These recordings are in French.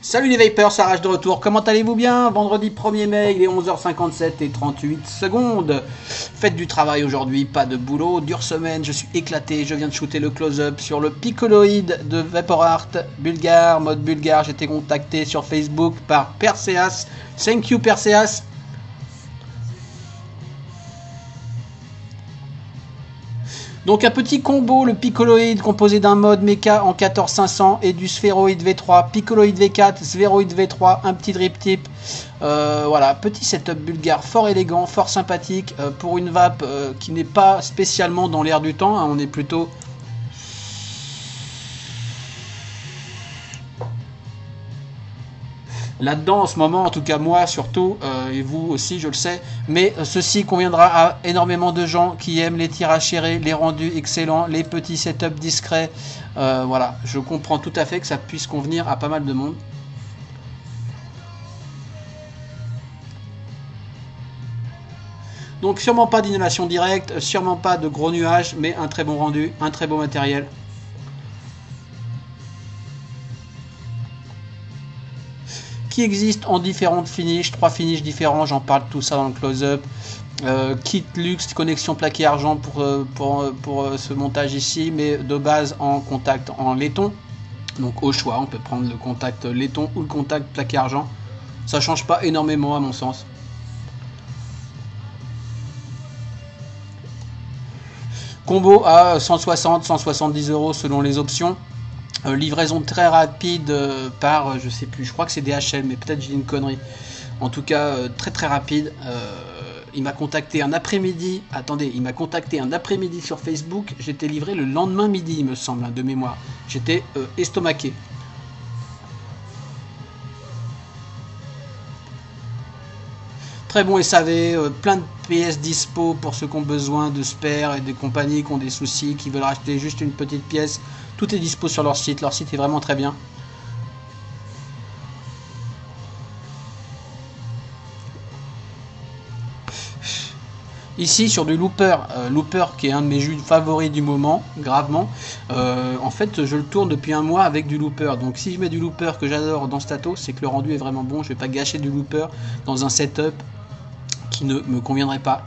Salut les Vapers, ça rage de retour, comment allez-vous bien? Vendredi 1er mai, il est 11h57 et 38 secondes. Faites du travail aujourd'hui, pas de boulot, dure semaine, je suis éclaté, je viens de shooter le close-up sur le Piccoloid de Vaporart, bulgare, mode bulgare, j'étais contacté sur Facebook par Perseas, thank you Perseas. Donc un petit combo, le Piccoloid composé d'un mode mecha en 14500 et du Spheroid V3, Piccoloid V4, Spheroid V3, un petit drip tip. Voilà, petit setup bulgare fort élégant, fort sympathique pour une vape qui n'est pas spécialement dans l'air du temps, hein, on est plutôt... Là-dedans en ce moment, en tout cas moi surtout, et vous aussi je le sais, mais ceci conviendra à énormément de gens qui aiment les tirages serrés, les rendus excellents, les petits setups discrets, voilà, je comprends tout à fait que ça puisse convenir à pas mal de monde. Donc sûrement pas d'inhalation directe, sûrement pas de gros nuages, mais un très bon rendu, un très beau matériel. Qui existe en différentes finishes, 3 finishes différents, j'en parle tout ça dans le close-up. Kit luxe, connexion plaqué argent pour ce montage ici, mais de base en contact en laiton. Donc au choix, on peut prendre le contact laiton ou le contact plaqué argent. Ça change pas énormément à mon sens. Combo à 160-170 € selon les options. Livraison très rapide par, je sais plus, je crois que c'est DHL, mais peut-être j'ai une connerie. En tout cas, très très rapide. Il m'a contacté un après-midi. Attendez, il m'a contacté un après-midi sur Facebook. J'étais livré le lendemain midi, il me semble, hein, de mémoire. J'étais estomaqué. Très bon SAV, plein de PS dispo pour ceux qui ont besoin de spares et des compagnies qui ont des soucis, qui veulent racheter juste une petite pièce. Tout est dispo sur leur site est vraiment très bien. Ici sur du looper, looper qui est un de mes jus favoris du moment, gravement. En fait je le tourne depuis un mois avec du looper, donc si je mets du looper que j'adore dans Stato, c'est que le rendu est vraiment bon, je vais pas gâcher du looper dans un setup qui ne me conviendrait pas.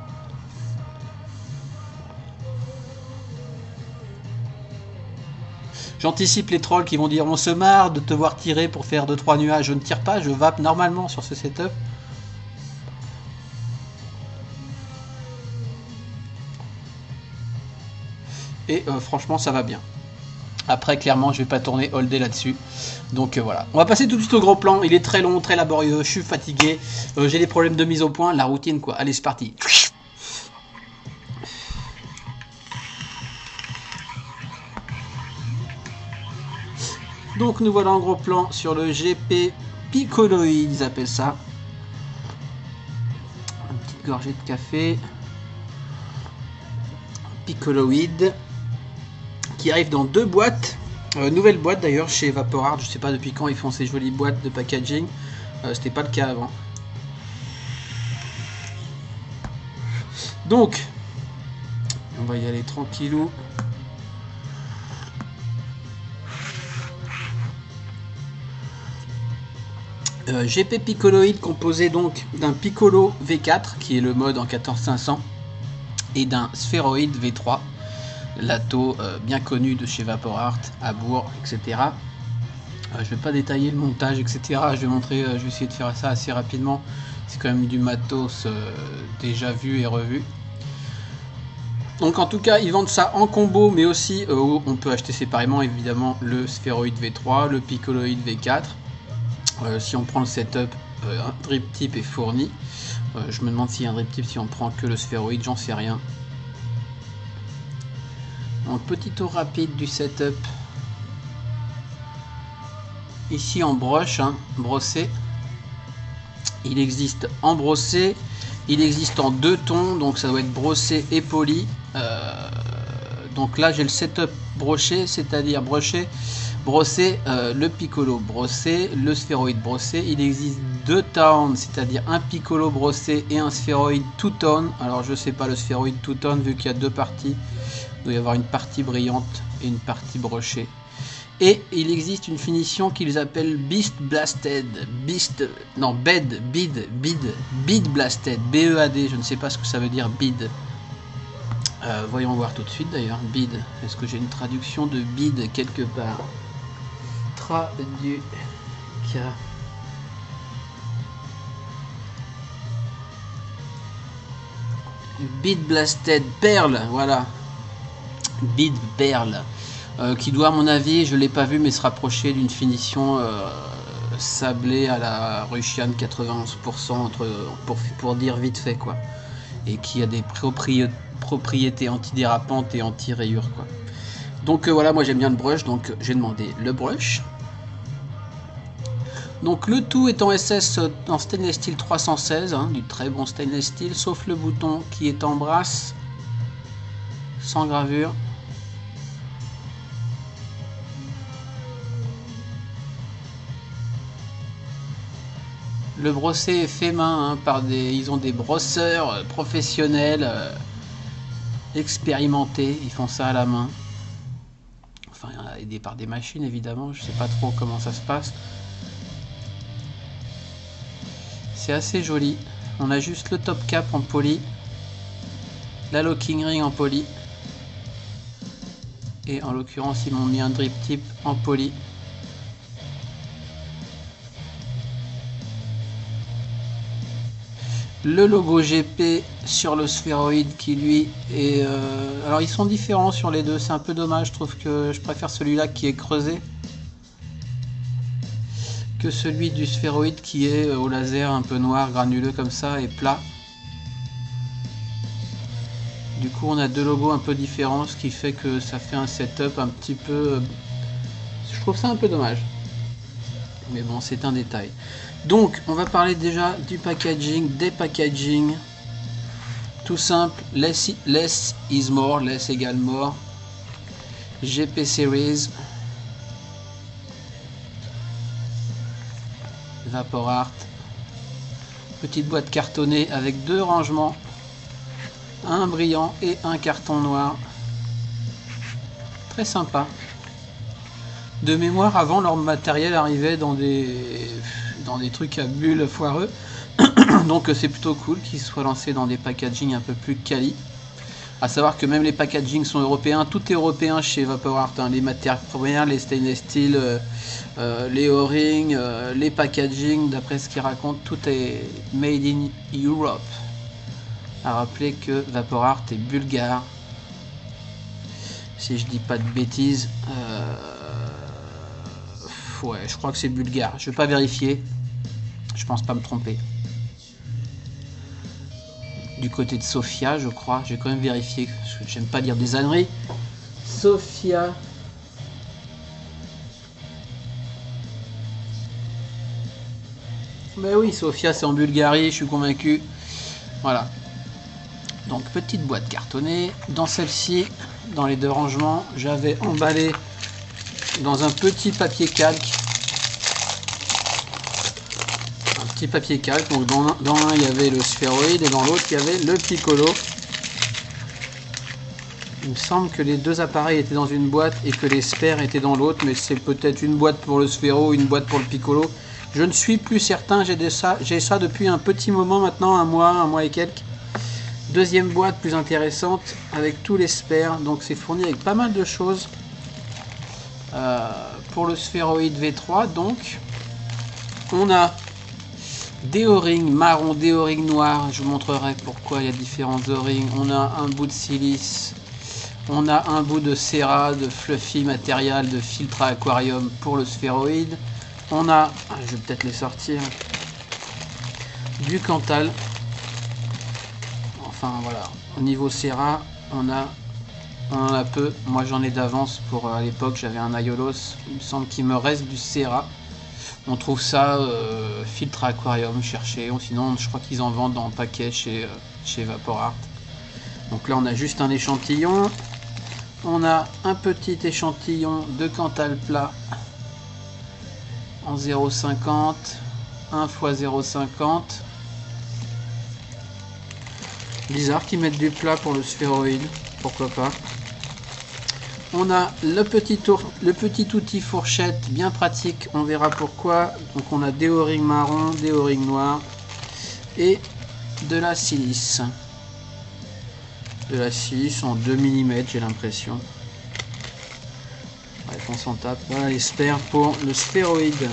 J'anticipe les trolls qui vont dire on se marre de te voir tirer pour faire 2-3 nuages. Je ne tire pas, je vape normalement sur ce setup. Et franchement ça va bien. Après clairement je vais pas tourner all day là-dessus. Donc voilà. On va passer tout de suite au gros plan. Il est très long, très laborieux, je suis fatigué. J'ai des problèmes de mise au point, la routine quoi. Allez c'est parti. Donc nous voilà en gros plan sur le GP Piccoloid, ils appellent ça. Une petite gorgée de café. Piccoloid. Qui arrive dans 2 boîtes. Nouvelle boîte d'ailleurs chez Vaporart. Je sais pas depuis quand ils font ces jolies boîtes de packaging. C'était pas le cas avant. Donc, on va y aller tranquillou. GP Piccoloid composé donc d'un Piccolo V4 qui est le mode en 14500 et d'un Spheroid V3, Lato bien connu de chez Vaporart, à Bourg, etc. Je vais pas détailler le montage, etc. Je vais montrer, je vais essayer de faire ça assez rapidement. C'est quand même du matos déjà vu et revu. Donc en tout cas ils vendent ça en combo, mais aussi on peut acheter séparément évidemment le Spheroid V3, le Piccoloid V4. Si on prend le setup, un drip tip est fourni. Je me demande s'il y a un drip tip si on prend que le Spheroid, j'en sais rien. Donc petit tour rapide du setup. Ici en broche, hein, brossé. Il existe en brossé, il existe en 2 tons, donc ça doit être brossé et poli. Donc là j'ai le setup broché, c'est-à-dire brossé le piccolo brossé, le sphéroïde brossé. Il existe 2 towns, c'est-à-dire un piccolo brossé et un sphéroïde two-tone. Alors je sais pas le sphéroïde two-tone vu qu'il y a 2 parties. Il doit y avoir une partie brillante et une partie brochée. Et il existe une finition qu'ils appellent Bead Blasted, Bead Blasted, B-E-A-D, je ne sais pas ce que ça veut dire bead. Voyons voir tout de suite d'ailleurs, bead. Est-ce que j'ai une traduction de bead quelque part? Bead Blasted, perle, voilà. Bead perle. Qui doit à mon avis, je l'ai pas vu, mais se rapprocher d'une finition sablée à la Russian 91% pour dire vite fait quoi, et qui a des propriétés antidérapantes et anti-rayures quoi. Donc voilà, moi j'aime bien le brush, donc j'ai demandé le brush. Donc le tout est en SS en stainless steel 316, hein, du très bon stainless steel, sauf le bouton qui est en brasse, sans gravure. Le brossé est fait main, hein, ils ont des brosseurs professionnels, expérimentés, ils font ça à la main. Enfin, aidés par des machines évidemment, je sais pas trop comment ça se passe. C'est assez joli. On a juste le top cap en poly, la locking ring en poly, et en l'occurrence ils m'ont mis un drip tip en poly. Le logo GP sur le sphéroïde qui lui est... alors ils sont différents sur les deux, c'est un peu dommage, je trouve que je préfère celui-là qui est creusé que celui du sphéroïde qui est au laser un peu noir, granuleux comme ça et plat. Du coup on a 2 logos un peu différents, ce qui fait que ça fait un setup un petit peu... je trouve ça un peu dommage. Mais bon, c'est un détail. Donc, on va parler déjà du packaging, des packaging. Tout simple, less is more, less égale more. GP Series. Vapor Art. Petite boîte cartonnée avec 2 rangements. Un brillant et un carton noir. Très sympa. De mémoire, avant, leur matériel arrivait dans des trucs à bulles foireux. Donc c'est plutôt cool qu'ils soient lancés dans des packaging un peu plus quali. À savoir que même les packaging sont européens. Tout est européen chez Vapor Art, hein. Les matières premières, les stainless steel, les O-rings, les packaging, d'après ce qu'ils racontent, tout est made in Europe. À rappeler que Vapor Art est bulgare. Si je dis pas de bêtises... ouais, je crois que c'est bulgare. Je vais pas vérifier. Je pense pas me tromper. Du côté de Sofia, je crois. Je vais quand même vérifier. Parce que j'aime pas dire des âneries. Sofia. Mais oui, Sofia, c'est en Bulgarie. Je suis convaincu. Voilà. Donc, petite boîte cartonnée. Dans celle-ci, dans les 2 rangements, j'avais emballé dans un petit papier calque. Un petit papier calque. Donc dans l'un il y avait le sphéroïde et dans l'autre il y avait le piccolo. Il me semble que les 2 appareils étaient dans une boîte et que les spares étaient dans l'autre, mais c'est peut-être une boîte pour le sphéro, une boîte pour le piccolo. Je ne suis plus certain, j'ai ça depuis un petit moment maintenant, un mois et quelques. Deuxième boîte plus intéressante avec tous les spares, donc c'est fourni avec pas mal de choses. Pour le sphéroïde V3, donc on a des O-rings marron, des O-rings noirs. Je vous montrerai pourquoi il y a différents O-rings. On a un bout de silice, on a un bout de Cera, de fluffy matériel, de filtre à aquarium pour le sphéroïde. On a, je vais peut-être les sortir, du Cantal. Enfin voilà, au niveau Cera, on a on en a peu. Moi j'en ai d'avance pour à l'époque j'avais un Aiolos. Il me semble qu'il me reste du Serra. On trouve ça filtre aquarium, chercher. Ou sinon je crois qu'ils en vendent en paquet chez Vapor Art. Donc là on a juste un échantillon. On a un petit échantillon de Cantal plat en 0,50, 1 x 0,50. Bizarre qu'ils mettent du plat pour le sphéroïde, pourquoi pas. On a le petit outil fourchette bien pratique, on verra pourquoi. Donc on a des O-rings marron, des O-rings noirs et de la silice. De la silice en 2 mm j'ai l'impression. Bref, on s'en tape. Voilà les spares pour le sphéroïde.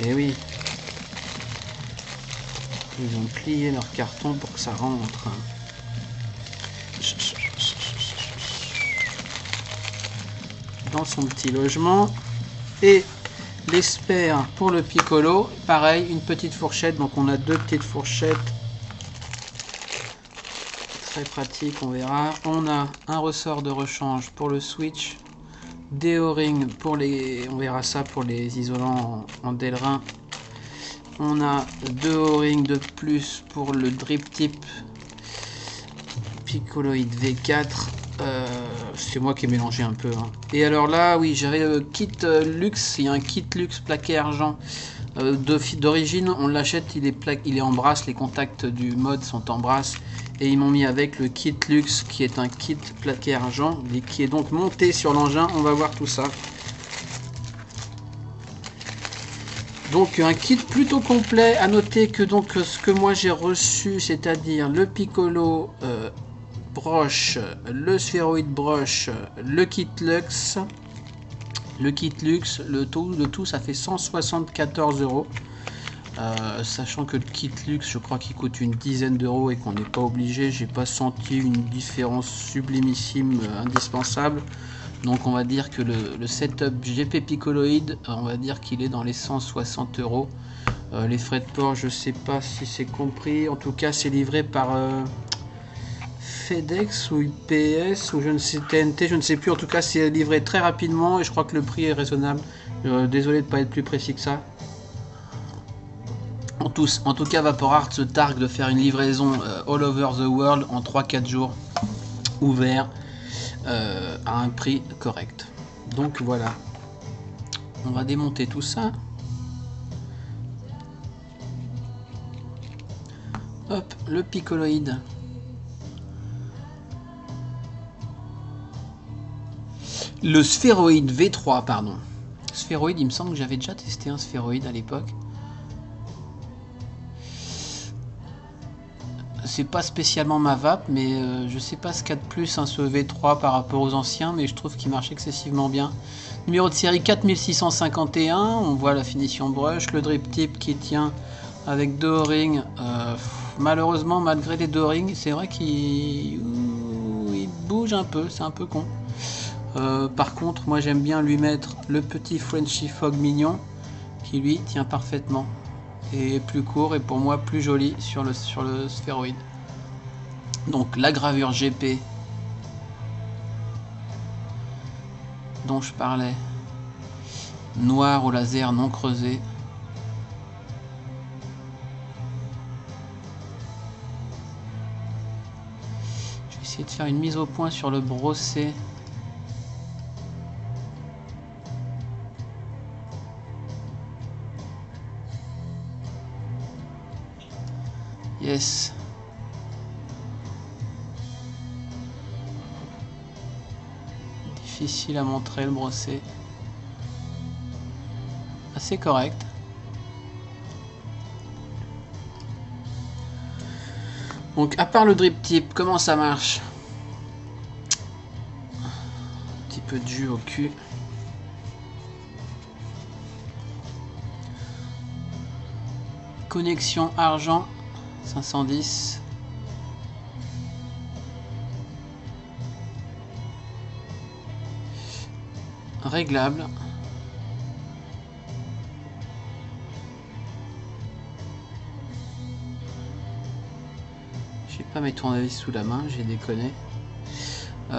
Et oui. Ils ont plié leur carton pour que ça rentre. Dans son petit logement. Et les spares pour le piccolo. Pareil, une petite fourchette. Donc on a deux petites fourchettes. Très pratique, on verra. On a un ressort de rechange pour le switch, des O-rings pour les, on verra ça pour les isolants en Delrin. On a deux O-rings de plus pour le drip tip Piccoloid V4. C'est moi qui ai mélangé un peu. Hein. Et alors là, oui, j'avais le kit luxe. Il y a un kit luxe plaqué argent. D'origine, on l'achète, il est en brasse. Les contacts du mode sont en brasse. Et ils m'ont mis avec le kit luxe qui est un kit plaqué argent et qui est donc monté sur l'engin. On va voir tout ça. Donc un kit plutôt complet. À noter que donc ce que moi j'ai reçu, c'est-à-dire le piccolo broche, le sphéroïde broche, le kit luxe. Le kit luxe, le tout ça fait 174 €. Sachant que le kit luxe je crois qu'il coûte une dizaine d'euros et qu'on n'est pas obligé, j'ai pas senti une différence sublimissime indispensable, donc on va dire que le setup GP Piccoloid, on va dire qu'il est dans les 160 €. Les frais de port je sais pas si c'est compris, en tout cas c'est livré par FedEx ou UPS ou je ne sais, TNT, je ne sais plus, en tout cas c'est livré très rapidement et je crois que le prix est raisonnable. Désolé de ne pas être plus précis que ça. En tout cas, Vapor Art se targue de faire une livraison all over the world en 3-4 jours, ouvert, à un prix correct. Donc voilà, on va démonter tout ça. Hop, le piccoloïde. Le sphéroïde V3, pardon. Sphéroïde, il me semble que j'avais déjà testé un sphéroïde à l'époque. C'est pas spécialement ma vape, mais je sais pas ce qu'il y a de plus ce V3 par rapport aux anciens, mais je trouve qu'il marche excessivement bien. Numéro de série 4651, on voit la finition brush, le drip tip qui tient avec deux O-rings. Malheureusement, malgré les deux O-rings, c'est vrai qu'il bouge un peu, c'est un peu con. Par contre, moi j'aime bien lui mettre le petit Frenchy Fog mignon qui lui tient parfaitement. Et plus court et pour moi plus joli sur le sphéroïde. Donc la gravure GP dont je parlais, noir au laser non creusé. Je vais essayer de faire une mise au point sur le brossé. Yes. Difficile à montrer le brossé. Assez correct. Donc à part le drip tip, comment ça marche? Un petit peu de jus au cul. Connexion argent 510. Réglable. J'ai pas mes tournevis sous la main, j'ai déconné.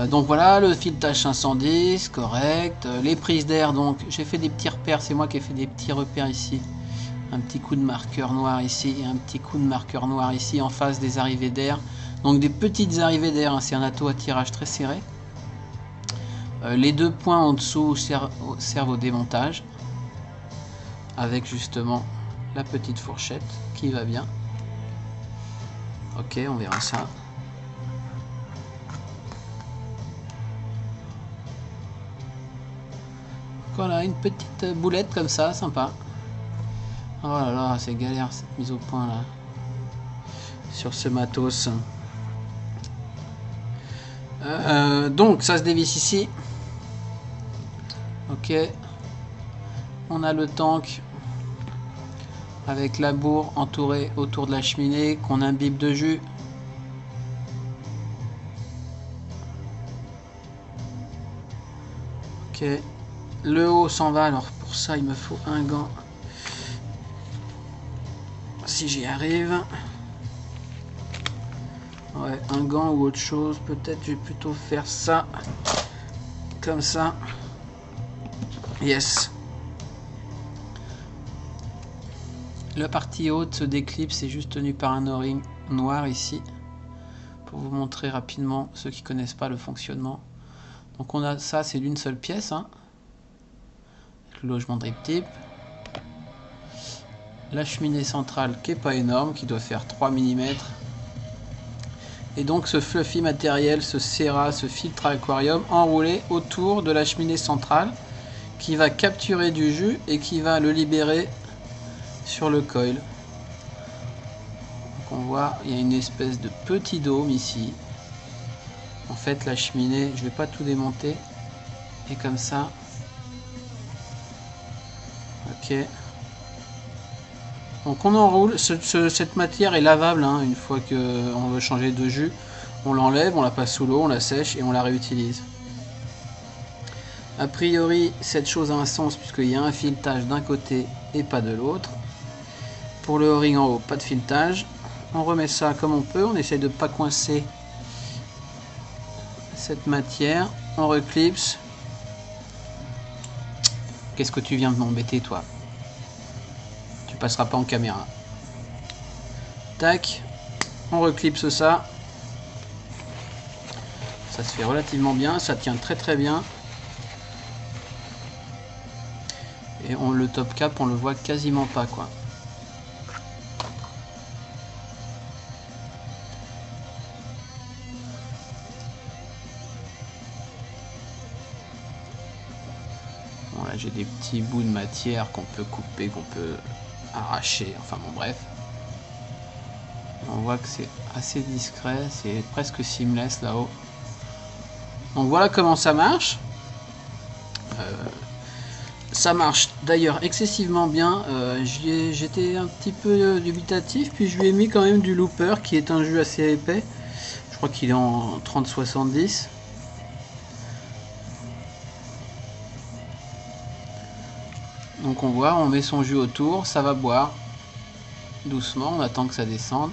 Donc voilà, le filetage 510, correct. Les prises d'air, donc j'ai fait des petits repères, c'est moi qui ai fait des petits repères ici. Un petit coup de marqueur noir ici et un petit coup de marqueur noir ici en face des arrivées d'air. Donc des petites arrivées d'air, hein, c'est un atout à tirage très serré. Les deux points en dessous servent au démontage. Avec justement la petite fourchette qui va bien. Ok, on verra ça. Voilà, une petite boulette comme ça, sympa. Oh là là, c'est galère cette mise au point là. Sur ce matos. Donc, ça se dévisse ici. Ok. On a le tank avec la bourre entourée autour de la cheminée qu'on imbibe de jus. Ok. Le haut s'en va, alors pour ça il me faut un gant. Si j'y arrive. Ouais, un gant ou autre chose. Peut-être je vais plutôt faire ça. Comme ça. Yes. La partie haute se déclipse, c'est juste tenu par un O-ring noir ici. Pour vous montrer rapidement, ceux qui ne connaissent pas le fonctionnement. Donc on a ça, c'est d'une seule pièce. Hein. Le logement drip tip. La cheminée centrale qui n'est pas énorme, qui doit faire 3 mm. Et donc ce fluffy matériel, ce Serra, ce filtre aquarium enroulé autour de la cheminée centrale qui va capturer du jus et qui va le libérer sur le coil. Donc on voit, il y a une espèce de petit dôme ici. En fait la cheminée, je ne vais pas tout démonter. Et comme ça. Ok. Donc on enroule, cette matière est lavable hein, une fois qu'on veut changer de jus. On l'enlève, on la passe sous l'eau, on la sèche et on la réutilise. A priori, cette chose a un sens puisqu'il y a un filetage d'un côté et pas de l'autre. Pour le O-ring en haut, pas de filetage. On remet ça comme on peut, on essaye de ne pas coincer cette matière. On reclipse. Qu'est-ce que tu viens de m'embêter toi? Tu passeras pas en caméra. Tac, on reclipse ça. Ça se fait relativement bien, ça tient très très bien. Et le top cap, on le voit quasiment pas quoi. Bon, là j'ai des petits bouts de matière qu'on peut couper, qu'on peut arracher, enfin bon bref. On voit que c'est assez discret, c'est presque seamless là-haut. Donc voilà comment ça marche. Ça marche d'ailleurs excessivement bien. J'étais un petit peu dubitatif, puis je lui ai mis quand même du looper qui est un jus assez épais. Je crois qu'il est en 30-70. Donc on voit, on met son jus autour, ça va boire doucement, on attend que ça descende.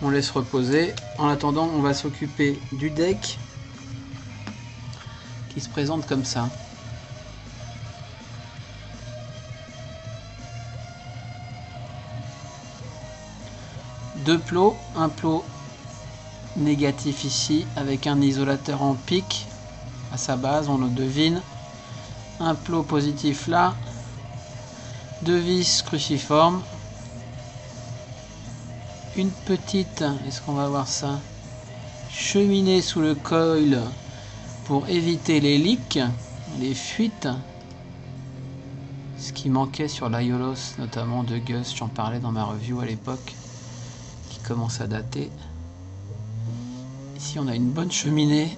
On laisse reposer. En attendant, on va s'occuper du deck qui se présente comme ça. Deux plots, un plot négatif ici avec un isolateur en pic à sa base, on le devine. Un plot positif là, deux vis cruciformes. Une petite, est-ce qu'on va voir ça, cheminée sous le coil pour éviter les leaks, les fuites, ce qui manquait sur l'Aiolos notamment de Gus, j'en parlais dans ma review à l'époque, qui commence à dater. Ici on a une bonne cheminée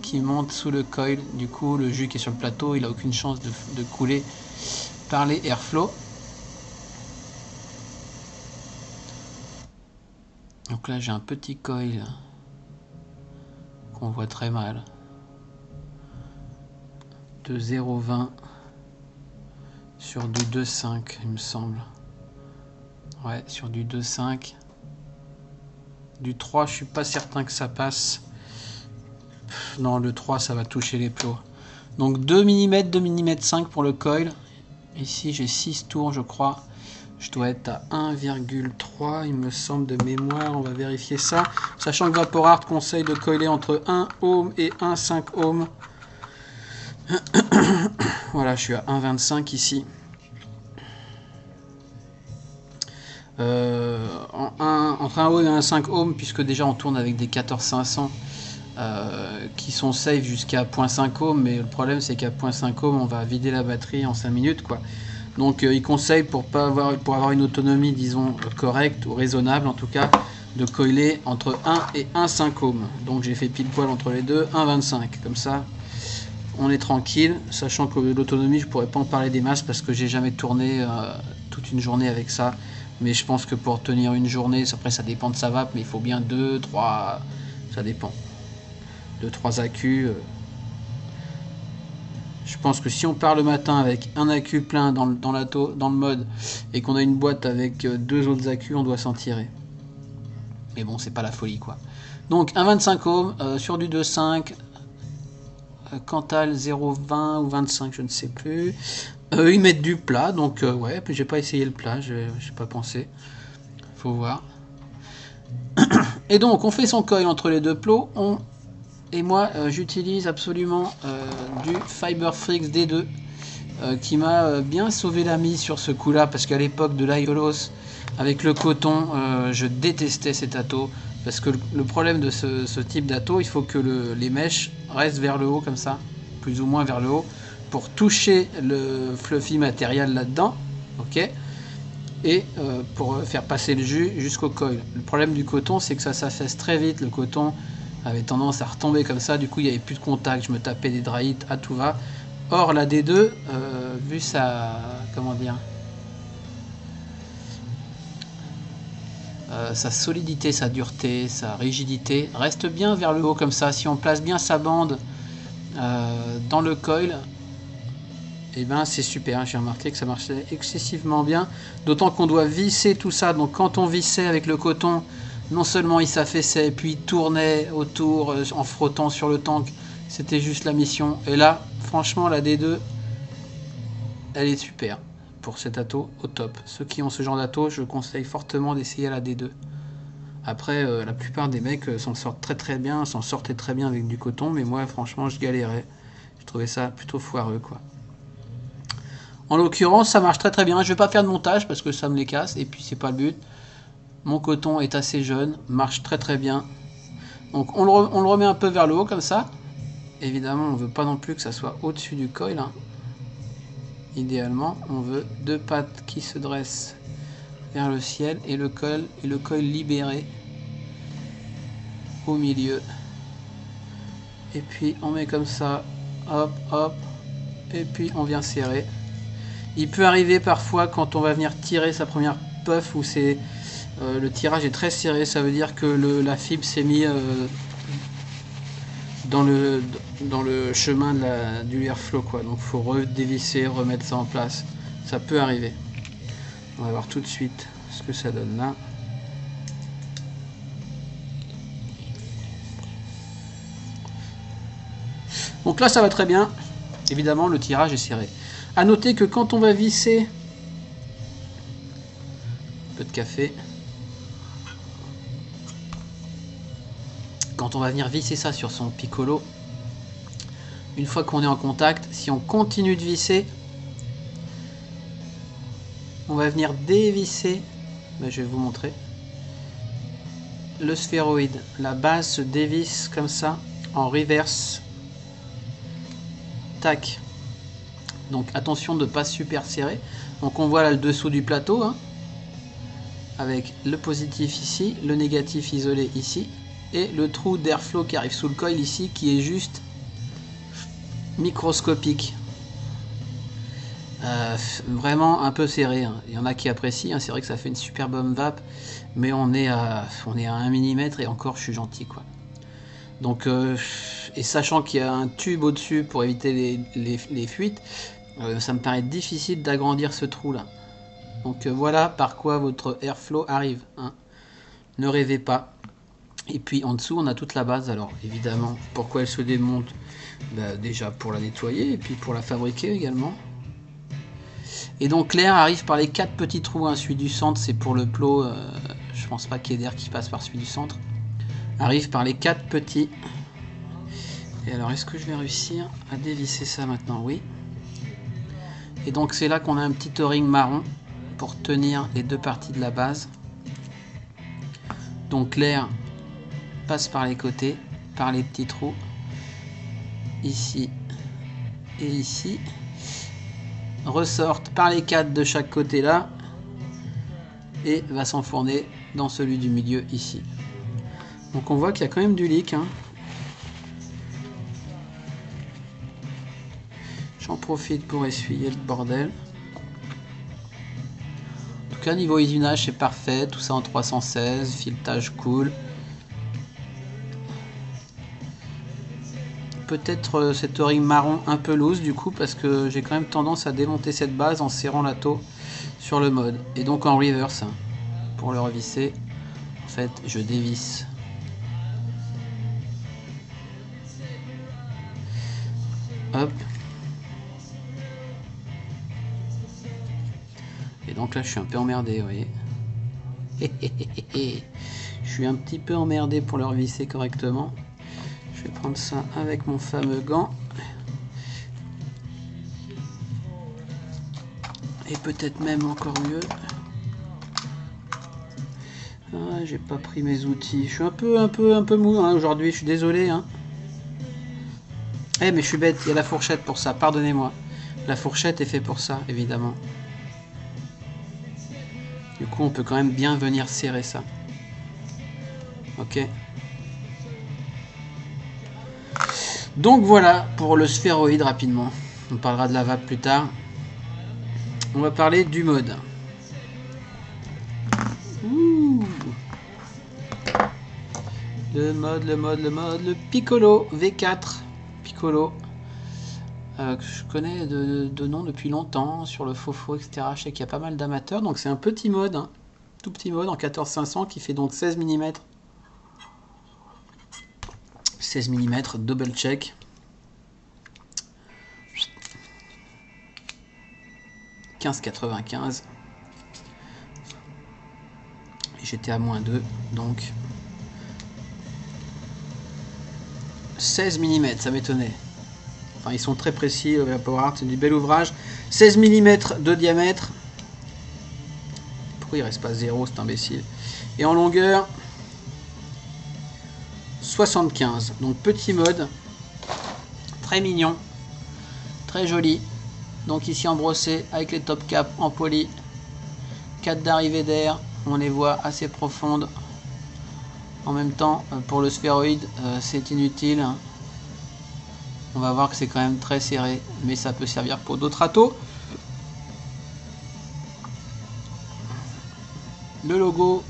qui monte sous le coil, du coup le jus qui est sur le plateau il a aucune chance de couler par les airflows. Donc là j'ai un petit coil qu'on voit très mal de 0,20 Sur du 2,5 il me semble. Ouais, sur du 2,5. Du 3, je suis pas certain que ça passe. Non, le 3, ça va toucher les plots. Donc 2 mm, 2 mm 5 pour le coil. Ici, j'ai 6 tours, je crois. Je dois être à 1,3, il me semble, de mémoire. On va vérifier ça. Sachant que VaporArt conseille de coiler entre 1 ohm et 1,5 ohm. Voilà, je suis à 1,25 ici. Entre 1 ohm et 1,5 ohm, puisque déjà on tourne avec des 14500 qui sont safe jusqu'à 0,5 ohm, mais le problème c'est qu'à 0,5 ohm on va vider la batterie en 5 minutes quoi. Donc il conseille pour avoir une autonomie disons correcte ou raisonnable en tout cas, de coiler entre 1 et 1,5 ohm. Donc j'ai fait pile poil entre les deux, 1,25, comme ça on est tranquille, sachant que l'autonomie je pourrais pas en parler des masses parce que j'ai jamais tourné toute une journée avec ça. Mais je pense que pour tenir une journée, après ça dépend de sa vape, mais il faut bien 2, 3, ça dépend. 2-3 accus. Je pense que si on part le matin avec un accu plein dans le mode et qu'on a une boîte avec 2 autres accus, on doit s'en tirer. Mais bon, c'est pas la folie quoi. Donc un 25 ohm sur du 2,5, Cantal 0,20 ou 25, je ne sais plus. Ils mettent du plat, donc ouais, j'ai pas essayé le plat, j'ai pas pensé. Faut voir. Et donc on fait son coil entre les deux plots. Et moi j'utilise absolument du Fiberfrix D2 qui m'a bien sauvé la mise sur ce coup là, parce qu'à l'époque de l'Aiolos avec le coton je détestais cet atto, parce que le problème de ce type d'atto, il faut que les mèches restent vers le haut comme ça, plus ou moins vers le haut, pour toucher le fluffy matériel là-dedans, ok, et pour faire passer le jus jusqu'au coil. Le problème du coton, c'est que ça s'affaisse très vite. Le coton avait tendance à retomber comme ça, du coup il n'y avait plus de contact, je me tapais des dry hits à tout va. Or la D2, vu sa, comment dire, sa solidité, sa dureté, sa rigidité, reste bien vers le haut comme ça. Si on place bien sa bande dans le coil, et ben c'est super. J'ai remarqué que ça marchait excessivement bien, d'autant qu'on doit visser tout ça. Donc quand on vissait avec le coton, non seulement il s'affaissait, puis il tournait autour en frottant sur le tank, c'était juste la mission. Et là franchement la D2 elle est super pour cet atto, au top. Ceux qui ont ce genre d'atto, je conseille fortement d'essayer la D2. Après la plupart des mecs s'en sortent très bien, s'en sortaient très bien avec du coton, mais moi franchement je galérais, je trouvais ça plutôt foireux quoi. En l'occurrence, ça marche très bien. Je vais pas faire de montage parce que ça me les casse et puis c'est pas le but. Mon coton est assez jeune, marche très bien. Donc on le remet un peu vers le haut comme ça. Évidemment, on veut pas non plus que ça soit au-dessus du coil, hein. Idéalement, on veut 2 pattes qui se dressent vers le ciel et le coil libéré au milieu. Et puis on met comme ça, hop, hop, et puis on vient serrer. Il peut arriver parfois quand on va venir tirer sa première puff où c'est le tirage est très serré, ça veut dire que la fibre s'est mise dans le chemin du airflow quoi. Donc faut redévisser, remettre ça en place. Ça peut arriver. On va voir tout de suite ce que ça donne là. Donc là ça va très bien. Évidemment le tirage est serré. A noter que quand on va visser, un peu de café, quand on va venir visser ça sur son piccolo, une fois qu'on est en contact, si on continue de visser, on va venir dévisser, je vais vous montrer, le sphéroïde. La base se dévisse comme ça, en reverse, tac. Donc attention de ne pas super serrer. Donc on voit là le dessous du plateau, hein, avec le positif ici, le négatif isolé ici, et le trou d'airflow qui arrive sous le coil ici, qui est juste microscopique. Vraiment un peu serré, hein. Il y en a qui apprécient, hein. C'est vrai que ça fait une super bonne vape, mais on est à 1 mm et encore je suis gentil quoi. Donc et sachant qu'il y a un tube au dessus pour éviter les fuites, ça me paraît difficile d'agrandir ce trou là. Donc voilà par quoi votre airflow arrive, hein. Ne rêvez pas. Et puis en dessous on a toute la base. Alors évidemment, pourquoi elle se démonte? Bah, déjà pour la nettoyer et puis pour la fabriquer également. Et donc l'air arrive par les 4 petits trous, hein. Celui du centre c'est pour le plot, je pense pas qu'il y ait d'air qui passe par celui du centre. Arrive par les 4 petits. Et alors est-ce que je vais réussir à dévisser ça maintenant? Oui. Et donc c'est là qu'on a un petit o-ring marron pour tenir les 2 parties de la base. Donc l'air passe par les côtés, par les petits trous, ici et ici, ressortent par les 4 de chaque côté là, et va s'enfourner dans celui du milieu ici. Donc on voit qu'il y a quand même du leak, hein. J'en profite pour essuyer le bordel. En tout cas niveau usinage c'est parfait, tout ça en 316, filetage cool. Peut-être cet o-ring marron un peu loose du coup, parce que j'ai quand même tendance à démonter cette base en serrant la taux sur le mode. Et donc en reverse, pour le revisser, en fait je dévisse. Hop. Et donc là je suis un peu emmerdé, vous voyez. Je suis un petit peu emmerdé pour le revisser correctement. Je vais prendre ça avec mon fameux gant. Et peut-être même encore mieux. Ah, j'ai pas pris mes outils. Je suis un peu mou, hein, aujourd'hui, je suis désolé, hein. Eh mais je suis bête, il y a la fourchette pour ça, pardonnez-moi. La fourchette est faite pour ça, évidemment. Du coup, on peut quand même bien venir serrer ça. Ok. Donc voilà pour le sphéroïde rapidement. On parlera de la vape plus tard. On va parler du mode. Ouh. Le mode Piccolo V4. Piccolo. Que je connais de nom depuis longtemps sur le Fofo, etc. Je sais qu'il y a pas mal d'amateurs. Donc c'est un petit mode, hein, tout petit mode en 14500 qui fait donc 16 mm. 16 mm, double check. « 15,95 ». J'étais à -2, donc 16 mm, ça m'étonnait. Enfin, ils sont très précis, VaporArt, c'est du bel ouvrage. 16 mm de diamètre. Pourquoi il reste pas 0, cet imbécile? Et en longueur, 75. Donc petit mode, très mignon, très joli. Donc ici en brossé avec les top caps en poly. 4 d'arrivée d'air, on les voit assez profondes. En même temps, pour le sphéroïde, c'est inutile. On va voir que c'est quand même très serré, mais ça peut servir pour d'autres atos. Le logo,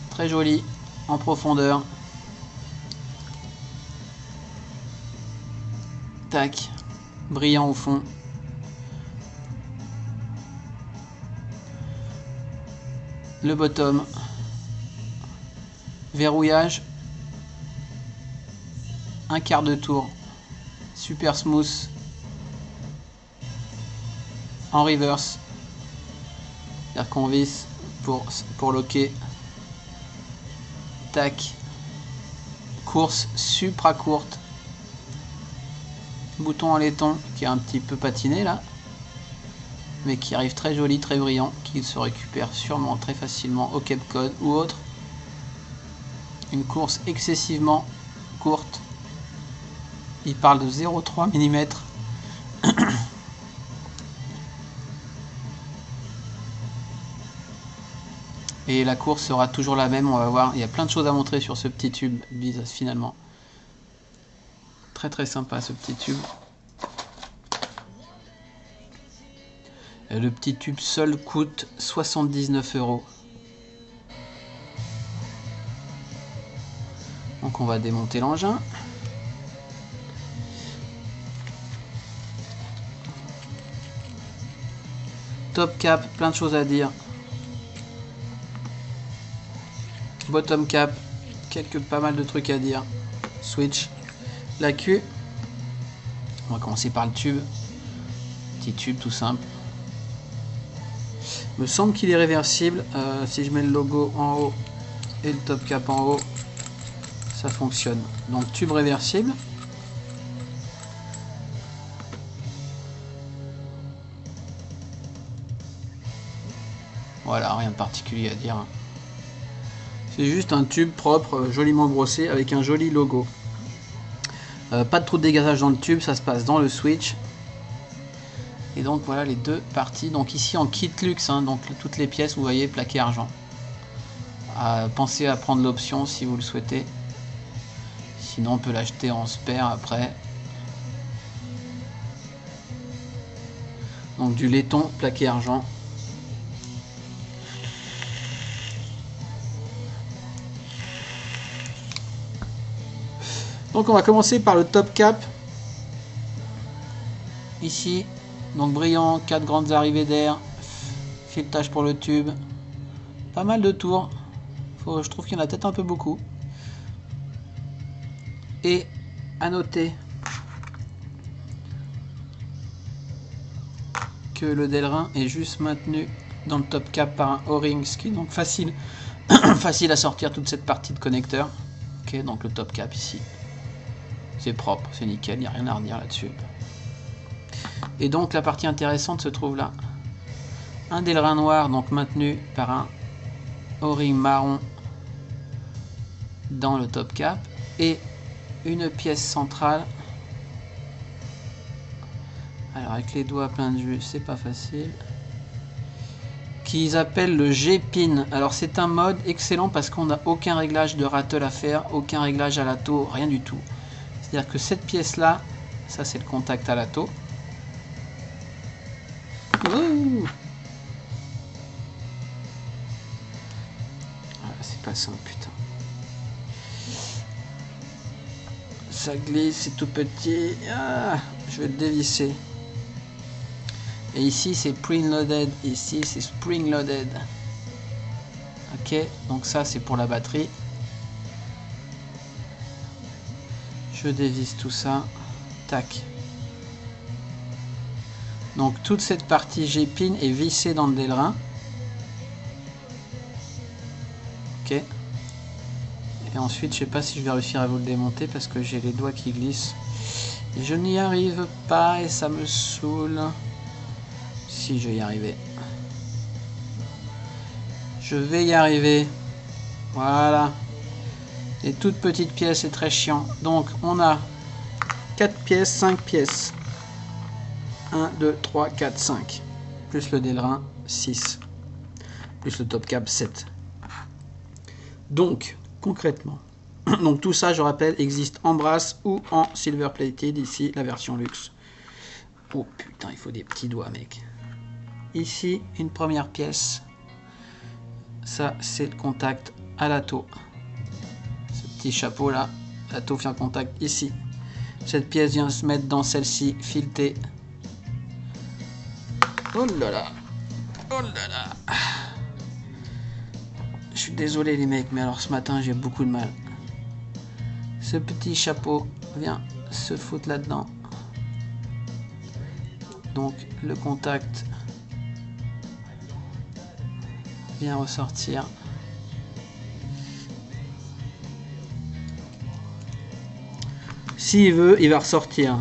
très joli, en profondeur. Tac, brillant au fond. Le bottom. Verrouillage. Un quart de tour. Super smooth. En reverse. C'est-à-dire qu'on visse pour locker. Tac. Course supra courte. Bouton en laiton qui est un petit peu patiné là. Mais qui arrive très joli, très brillant. Qui se récupère sûrement très facilement au Cape Cod ou autre. Une course excessivement courte. Il parle de 0,3 mm. Et la course sera toujours la même, on va voir. Il y a plein de choses à montrer sur ce petit tube, finalement. Très très sympa ce petit tube. Le petit tube seul coûte 79 €. Donc on va démonter l'engin. top cap, plein de choses à dire. Bottom cap, pas mal de trucs à dire. Switch, la queue. On va commencer par le tube. Petit tube tout simple. Me semble qu'il est réversible. Si je mets le logo en haut et le top cap en haut, ça fonctionne. Donc tube réversible. Voilà, rien de particulier à dire. C'est juste un tube propre, joliment brossé avec un joli logo. Pas de trou de dégazage dans le tube, ça se passe dans le switch. Et donc voilà les deux parties. Donc ici en kit luxe, hein, donc toutes les pièces, vous voyez, plaqué argent. Pensez à prendre l'option si vous le souhaitez. Sinon on peut l'acheter en spare après. Donc du laiton plaqué argent. Donc on va commencer par le top cap. Ici, donc brillant, 4 grandes arrivées d'air, filetage pour le tube. Pas mal de tours. Je trouve qu'il y en a peut-être un peu beaucoup. Et à noter que le Delrin est juste maintenu dans le top cap par un O-ring, ce qui est donc facile, facile à sortir toute cette partie de connecteur. Ok, donc le top cap ici. C'est propre, c'est nickel, il n'y a rien à redire là-dessus. Et donc la partie intéressante se trouve là. Un Delrin noir, donc maintenu par un O-ring marron dans le top cap. Et une pièce centrale. Alors avec les doigts pleins de jus, c'est pas facile. Qu'ils appellent le G-pin. Alors c'est un mode excellent parce qu'on n'a aucun réglage de rattle à faire, aucun réglage à l'atto, rien du tout. C'est-à-dire que cette pièce-là, ça c'est le contact à l'atto. C'est pas simple, putain. Ça glisse, c'est tout petit. Je vais le dévisser. Et ici c'est preloaded, ici c'est spring loaded. Ok, donc ça c'est pour la batterie. Je dévisse tout ça. Tac. Donc toute cette partie G-pin est vissée dans le Delrin. Ok. Et ensuite, je sais pas si je vais réussir à vous le démonter parce que j'ai les doigts qui glissent. Et je n'y arrive pas et ça me saoule. Si, je vais y arriver. Je vais y arriver. Voilà. Les toutes petites pièces, c'est très chiant. Donc, on a 4 pièces, 5 pièces. 1, 2, 3, 4, 5. Plus le Delrin, 6. Plus le top cap, 7. Donc, concrètement, donc tout ça, je rappelle, existe en brass ou en silver plated. Ici, la version luxe. Oh putain, il faut des petits doigts, mec. Ici, une première pièce. Ça, c'est le contact à l'atto. Ce petit chapeau là, l'atto fait un contact ici. Cette pièce vient se mettre dans celle-ci, filetée. Oh là là. Oh là là. Je suis désolé les mecs, mais alors ce matin j'ai beaucoup de mal. Ce petit chapeau vient se foutre là-dedans. Donc le contact vient ressortir. S'il veut, il va ressortir.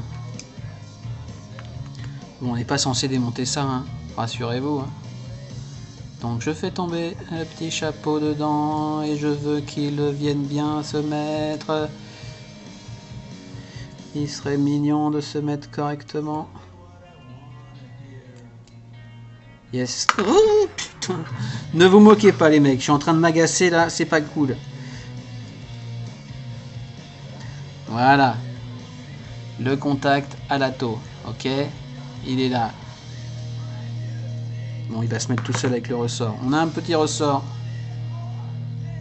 Bon, on n'est pas censé démonter ça, hein. Rassurez-vous. Hein. Donc je fais tomber le petit chapeau dedans et je veux qu'il vienne bien se mettre. Il serait mignon de se mettre correctement. Yes. Oh putain. Ne vous moquez pas les mecs, je suis en train de m'agacer là, c'est pas cool. Voilà. Le contact à l'atto, ok. Il est là. Bon, il va se mettre tout seul avec le ressort. On a un petit ressort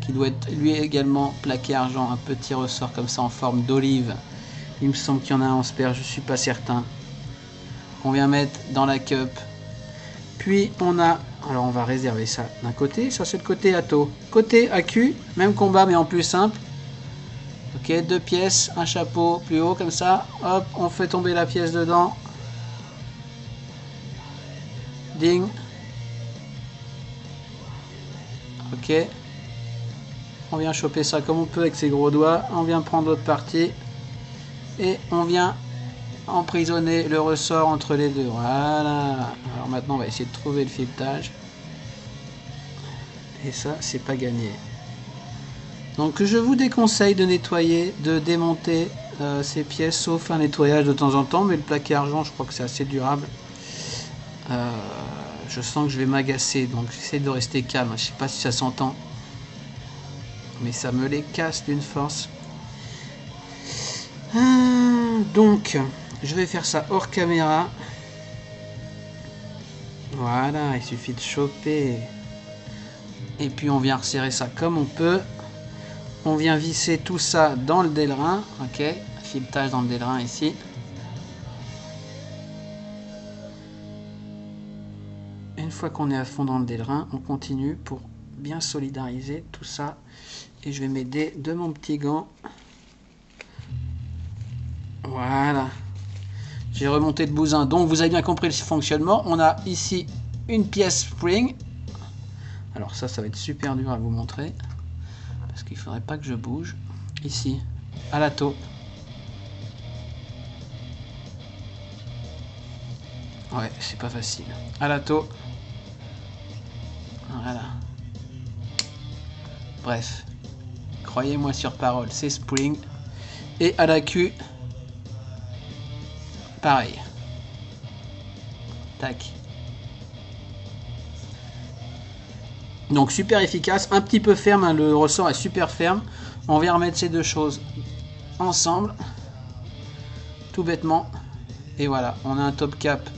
qui doit être lui également plaqué argent. Un petit ressort comme ça en forme d'olive. Il me semble qu'il y en a un en spare, je suis pas certain. Qu'on vient mettre dans la cup. Puis on a, alors on va réserver ça d'un côté, ça c'est le côté Atto. Côté AQ, même combat mais en plus simple. Ok, 2 pièces, un chapeau plus haut comme ça. Hop, on fait tomber la pièce dedans. Ding. Ok. On vient choper ça comme on peut avec ses gros doigts. On vient prendre l'autre partie. Et on vient emprisonner le ressort entre les deux. Voilà. Alors maintenant on va essayer de trouver le filetage. Et ça, c'est pas gagné. Donc je vous déconseille de nettoyer, de démonter ces pièces, sauf un nettoyage de temps en temps, mais le plaqué argent, je crois que c'est assez durable. Je sens que je vais m'agacer, donc j'essaie de rester calme. Je sais pas si ça s'entend, mais ça me les casse d'une force. Donc, je vais faire ça hors caméra. Voilà, il suffit de choper. Et puis on vient resserrer ça comme on peut. On vient visser tout ça dans le délerin. Ok, filetage dans le délerin ici. Une fois qu'on est à fond dans le délerin, on continue pour bien solidariser tout ça. Et je vais m'aider de mon petit gant. Voilà. J'ai remonté le bousin. Donc vous avez bien compris le fonctionnement. On a ici une pièce spring. Alors ça va être super dur à vous montrer. Parce qu'il ne faudrait pas que je bouge. Ici, à la taupe. Ouais, c'est pas facile. À la taupe. Voilà. Bref. Croyez-moi sur parole, c'est spring. Et à la queue, pareil. Tac. Donc super efficace, un petit peu ferme, hein, le ressort est super ferme. On vient remettre ces deux choses ensemble, tout bêtement. Et voilà, on a un top cap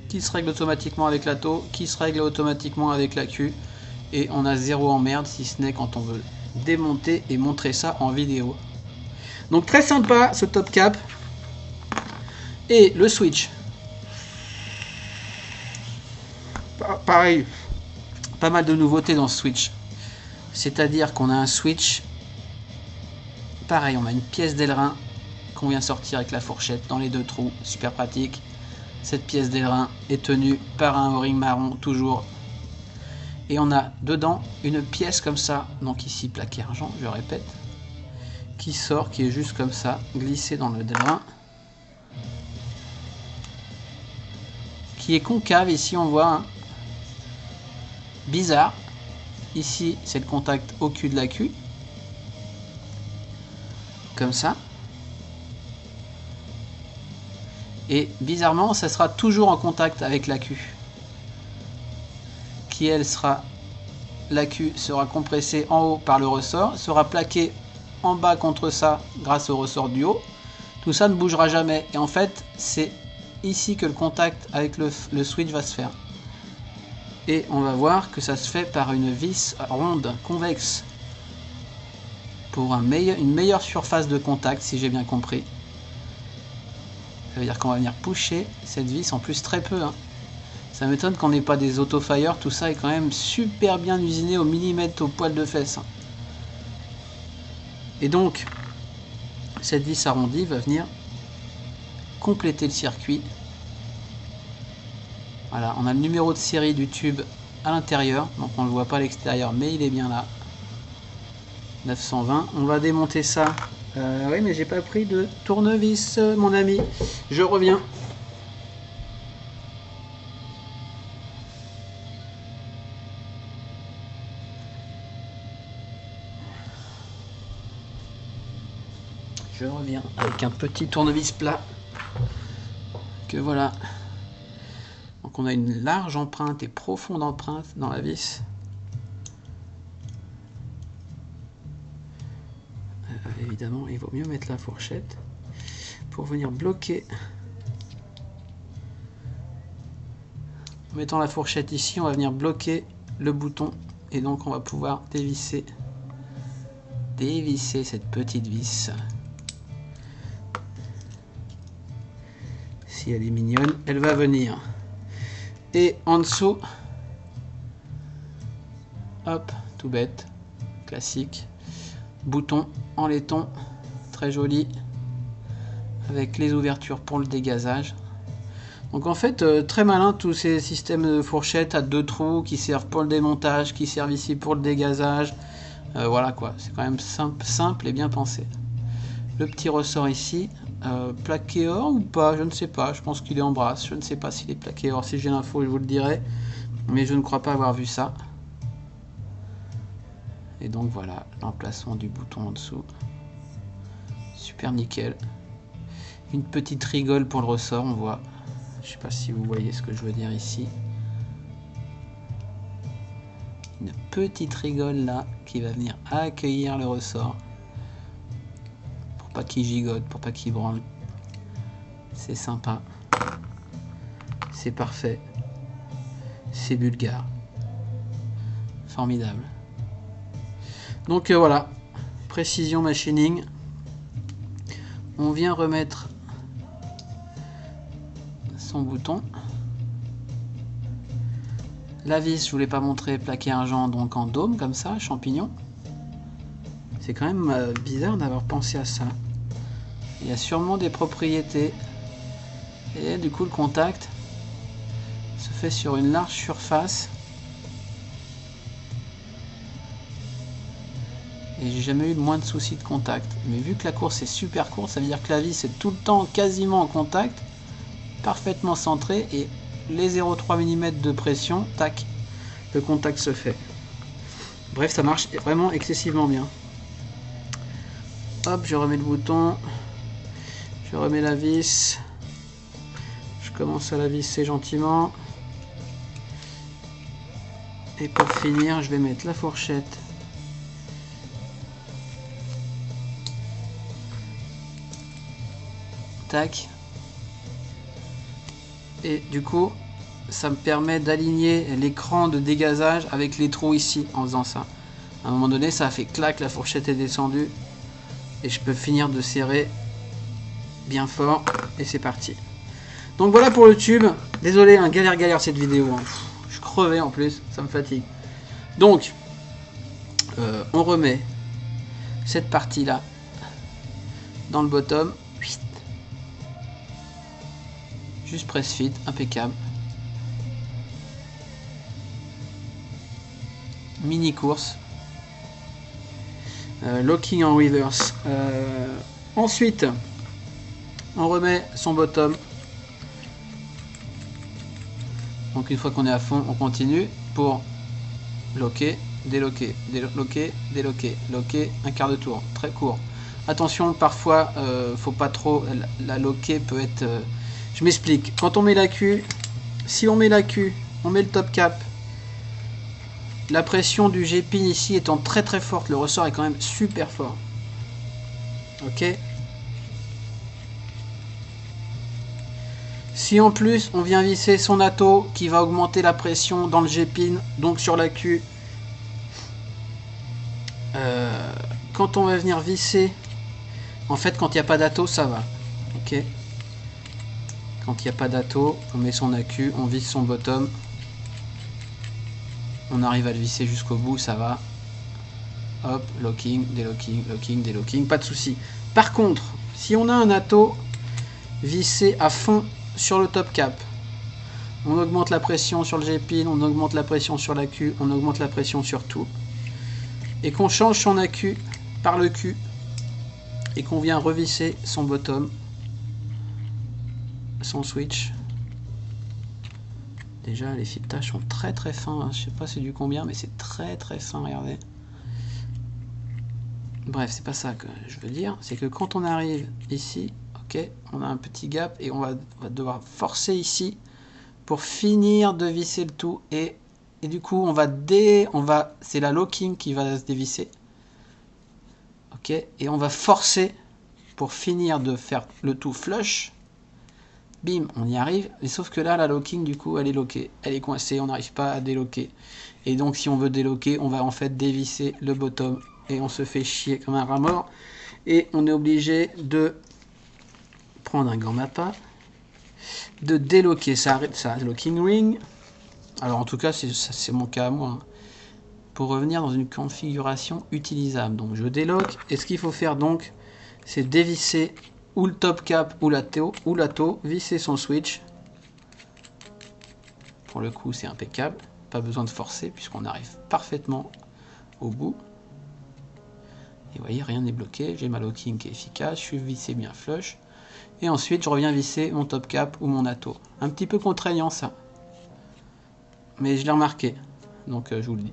qui se règle automatiquement avec la taux, qui se règle automatiquement avec la queue. Et on a zéro emmerde, si ce n'est quand on veut démonter et montrer ça en vidéo. Donc très sympa ce top cap. Et le switch. Pareil. Pas mal de nouveautés dans ce switch. C'est-à-dire qu'on a un switch. Pareil, on a une pièce d'ailerin qu'on vient sortir avec la fourchette dans les deux trous. Super pratique. Cette pièce d'ailerin est tenue par un O-ring marron, toujours. Et on a dedans une pièce comme ça. Donc ici, plaqué argent, je répète. Qui sort, qui est juste comme ça, glissé dans le d'ailerin. Qui est concave, ici on voit. Hein. Bizarre. Ici, c'est le contact au cul de la queue. Comme ça. Et bizarrement, ça sera toujours en contact avec la queue. Qui elle sera... La queue sera compressée en haut par le ressort. Sera plaquée en bas contre ça grâce au ressort du haut. Tout ça ne bougera jamais. Et en fait, c'est ici que le contact avec le switch va se faire. Et on va voir que ça se fait par une vis ronde, convexe. Pour une meilleure surface de contact, si j'ai bien compris. Ça veut dire qu'on va venir pusher cette vis, en plus très peu. Hein. Ça m'étonne qu'on n'ait pas des autofire, tout ça est quand même super bien usiné au millimètre, au poil de fesse. Hein. Et donc, cette vis arrondie va venir compléter le circuit. Voilà, on a le numéro de série du tube à l'intérieur, donc on ne le voit pas à l'extérieur, mais il est bien là. 920, on va démonter ça. Oui, mais j'ai pas pris de tournevis, mon ami. Je reviens. Je reviens avec un petit tournevis plat. Que voilà. Donc on a une large empreinte et profonde empreinte dans la vis. Évidemment, il vaut mieux mettre la fourchette pour venir bloquer. En mettant la fourchette ici, on va venir bloquer le bouton et donc on va pouvoir dévisser cette petite vis. Si elle est mignonne, elle va venir Et en dessous, hop, tout bête, classique, bouton en laiton, très joli, avec les ouvertures pour le dégazage. Donc en fait, très malin tous ces systèmes de fourchettes à 2 trous qui servent pour le démontage, qui servent ici pour le dégazage. Voilà quoi, c'est quand même simple et bien pensé. Le petit ressort ici, plaqué or ou pas, je ne sais pas, je pense qu'il est en brasse, je ne sais pas s'il est plaqué or, si j'ai l'info je vous le dirai, mais je ne crois pas avoir vu ça. Et donc voilà, l'emplacement du bouton en dessous, super nickel. Une petite rigole pour le ressort, on voit, je ne sais pas si vous voyez ce que je veux dire ici. Une petite rigole là, qui va venir accueillir le ressort. Pas qu'il gigote, pour pas qu'il branle. C'est sympa. C'est parfait. C'est bulgare. Formidable. Donc voilà. Précision machining. On vient remettre son bouton. La vis, je voulais pas montrer, plaqué argent, donc en dôme, comme ça, champignon. C'est quand même bizarre d'avoir pensé à ça. Il y a sûrement des propriétés. Et du coup, le contact se fait sur une large surface. Et j'ai jamais eu moins de soucis de contact. Mais vu que la course est super courte, ça veut dire que la vis est tout le temps quasiment en contact, parfaitement centré, et les 0,3 mm de pression, tac, le contact se fait. Bref, ça marche vraiment excessivement bien. Hop, je remets le bouton, je remets la vis, je commence à la visser gentiment, et pour finir, je vais mettre la fourchette tac, et du coup ça me permet d'aligner l'écran de dégazage avec les trous ici en faisant ça. À un moment donné, ça a fait clac, la fourchette est descendue et je peux finir de serrer bien fort et c'est parti. Donc voilà pour le tube. Désolé, hein, galère cette vidéo, hein. Je suis crevé en plus, ça me fatigue. Donc on remet cette partie là dans le bottom, juste press fit, impeccable. Mini course, locking en reverse. Ensuite on remet son bottom. Donc une fois qu'on est à fond, on continue pour locker, délocker, délocker, délocker, locker, un quart de tour, très court. Attention, parfois faut pas trop, la locker peut être, je m'explique, quand on met la queue, si on met la queue, on met le top cap, la pression du G-pin ici étant très forte, le ressort est quand même super fort. Ok. Si en plus on vient visser son atto qui va augmenter la pression dans le G-pin, donc sur la queue, quand on va venir visser, en fait quand il n'y a pas d'atto ça va. Ok. Quand il n'y a pas d'atto, on met son accu, on visse son bottom. On arrive à le visser jusqu'au bout, ça va. Hop, locking, délocking, locking, délocking, pas de souci. Par contre, si on a un atto vissé à fond sur le top cap, on augmente la pression sur le G-pin, on augmente la pression sur la queue, on augmente la pression sur tout. Et qu'on change son accu par le cul et qu'on vient revisser son bottom, son switch. Déjà les filetages sont très fins, hein. Je sais pas c'est du combien, mais c'est très fin, regardez. Bref, c'est pas ça que je veux dire, c'est que quand on arrive ici, ok, on a un petit gap et on va devoir forcer ici pour finir de visser le tout, et du coup c'est la locking qui va se dévisser, ok, et on va forcer pour finir de faire le tout flush. Bim, on y arrive, et sauf que là, la locking, du coup, elle est loquée, elle est coincée, on n'arrive pas à déloquer. Et donc, si on veut déloquer, on va en fait dévisser le bottom, et on se fait chier comme un rat mort. Et on est obligé de prendre un gant mappa, de déloquer sa locking ring, Alors en tout cas, c'est mon cas à moi. Hein. Pour revenir dans une configuration utilisable. Donc je déloque. Et ce qu'il faut faire donc, c'est dévisser ou le top cap ou la taux, visser son switch. Pour le coup, c'est impeccable. Pas besoin de forcer puisqu'on arrive parfaitement au bout. Et vous voyez, rien n'est bloqué. J'ai ma locking qui est efficace. Je suis vissé bien flush. Et ensuite, je reviens visser mon top cap ou mon atto. Un petit peu contraignant ça. Mais je l'ai remarqué. Donc je vous le dis.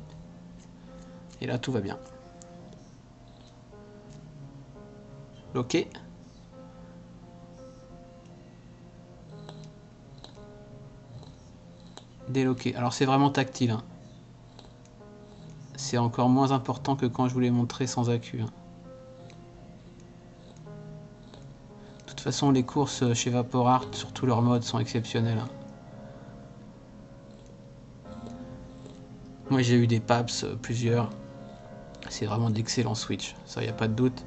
Et là, tout va bien. Locké. Déloqué. Alors c'est vraiment tactile. Hein. C'est encore moins important que quand je vous l'ai montré sans accu. Hein. De toute façon, les courses chez Vaporart, sur tous leurs modes, sont exceptionnelles. Hein. Moi, j'ai eu des PAPS, plusieurs. C'est vraiment d'excellents switch. Ça, il n'y a pas de doute.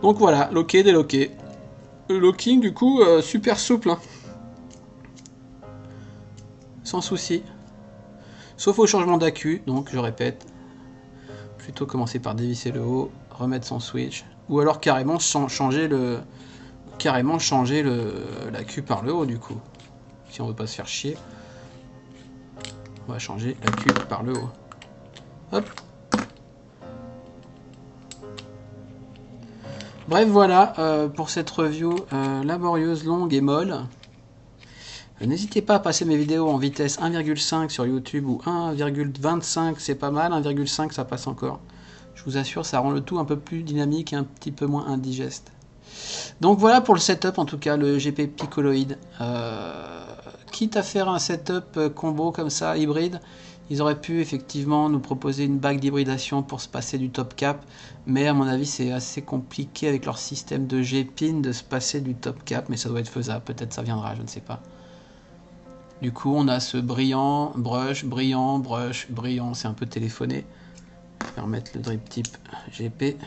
Donc voilà, locké, déloqué. Le locking, du coup, super souple. Hein. Sans souci. Sauf au changement d'accu, donc je répète. Plutôt commencer par dévisser le haut, remettre son switch. Ou alors carrément changer l'accu par le haut, du coup. Si on veut pas se faire chier. On va changer l'accu par le haut. Hop. Bref, voilà pour cette review laborieuse, longue et molle. N'hésitez pas à passer mes vidéos en vitesse 1,5 sur YouTube ou 1,25, c'est pas mal. 1,5, ça passe encore. Je vous assure, ça rend le tout un peu plus dynamique et un petit peu moins indigeste. Donc voilà pour le setup, en tout cas, le GP Piccoloid. Quitte à faire un setup combo comme ça, hybride, ils auraient pu effectivement nous proposer une bague d'hybridation pour se passer du top cap, mais à mon avis c'est assez compliqué avec leur système de G-pin de se passer du top cap, mais ça doit être faisable, peut-être ça viendra, je ne sais pas. Du coup on a ce brillant, brush, brillant, c'est un peu téléphoné. Je vais remettre le drip type GP.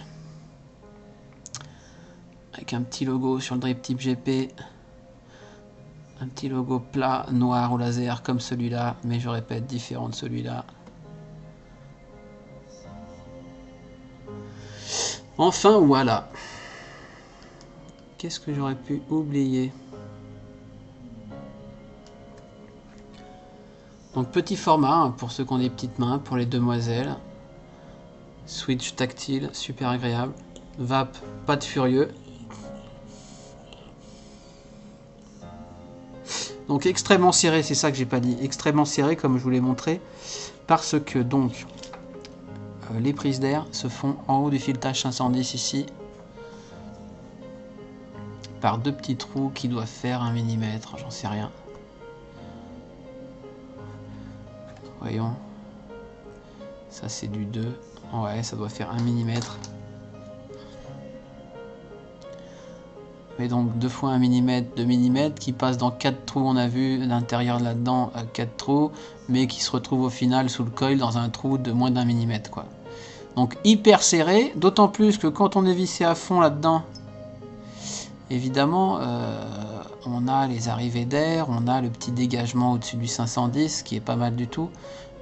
Avec un petit logo sur le drip type GP. Un petit logo plat, noir au laser comme celui-là, mais je répète, différent de celui-là. Enfin, voilà. Qu'est-ce que j'aurais pu oublier? Donc petit format, hein, pour ceux qui ont des petites mains, pour les demoiselles. Switch tactile, super agréable. Vape, pas de furieux. Donc extrêmement serré, c'est ça que j'ai pas dit. Extrêmement serré, comme je vous l'ai montré. Parce que donc, les prises d'air se font en haut du filetage 510 ici. Par deux petits trous qui doivent faire 1 mm, j'en sais rien. Voyons. Ça c'est du 2. Ouais, ça doit faire 1 mm. Mais donc 2 fois 1 mm, 2 mm qui passe dans 4 trous, on a vu l'intérieur là-dedans 4 trous, mais qui se retrouve au final sous le coil dans un trou de moins d'1 mm quoi. Donc hyper serré, d'autant plus que quand on est vissé à fond là-dedans, évidemment on a les arrivées d'air, on a le petit dégagement au-dessus du 510 qui est pas mal du tout,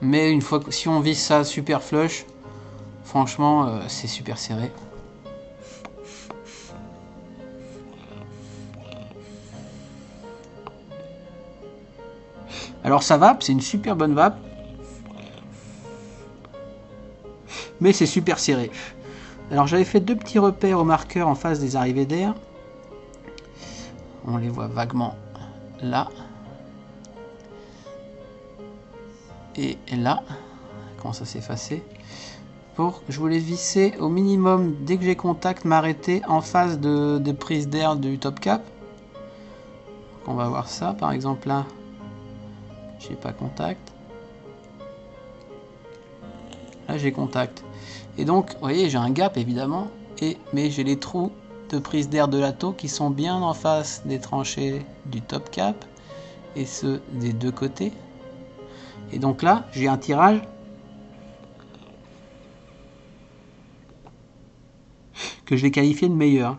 mais une fois que si on visse ça super flush, franchement c'est super serré. Alors sa vape, c'est une super bonne vape, mais c'est super serré. Alors j'avais fait deux petits repères au marqueur en face des arrivées d'air. On les voit vaguement là. Et là. Comment ça s'est effacé? Pour, je voulais visser au minimum, dès que j'ai contact, m'arrêter en face de prise d'air du top cap. On va voir ça, par exemple là. J'ai pas contact. Là j'ai contact. Et donc, vous voyez, j'ai un gap évidemment, mais j'ai les trous de prise d'air de l'atto qui sont bien en face des tranchées du top cap et ceux des deux côtés. Et donc là, j'ai un tirage que je vais qualifier de meilleur.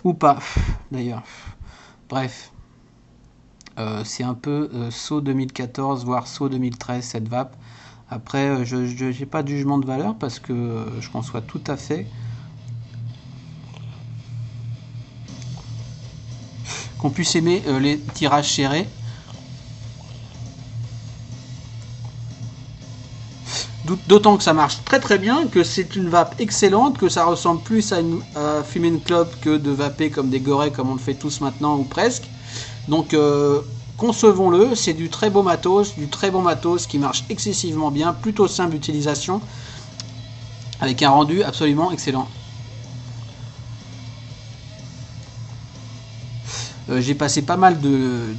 Ou pas, d'ailleurs. Bref. C'est un peu saut 2014 voire saut 2013 cette vape. Après je n'ai pas de jugement de valeur parce que je conçois tout à fait qu'on puisse aimer les tirages serrés. D'autant que ça marche très très bien, que c'est une vape excellente, que ça ressemble plus à fumer une clope que de vaper comme des gorées comme on le fait tous maintenant ou presque. Donc concevons-le, c'est du très bon matos qui marche excessivement bien, plutôt simple d'utilisation, avec un rendu absolument excellent. J'ai passé pas mal de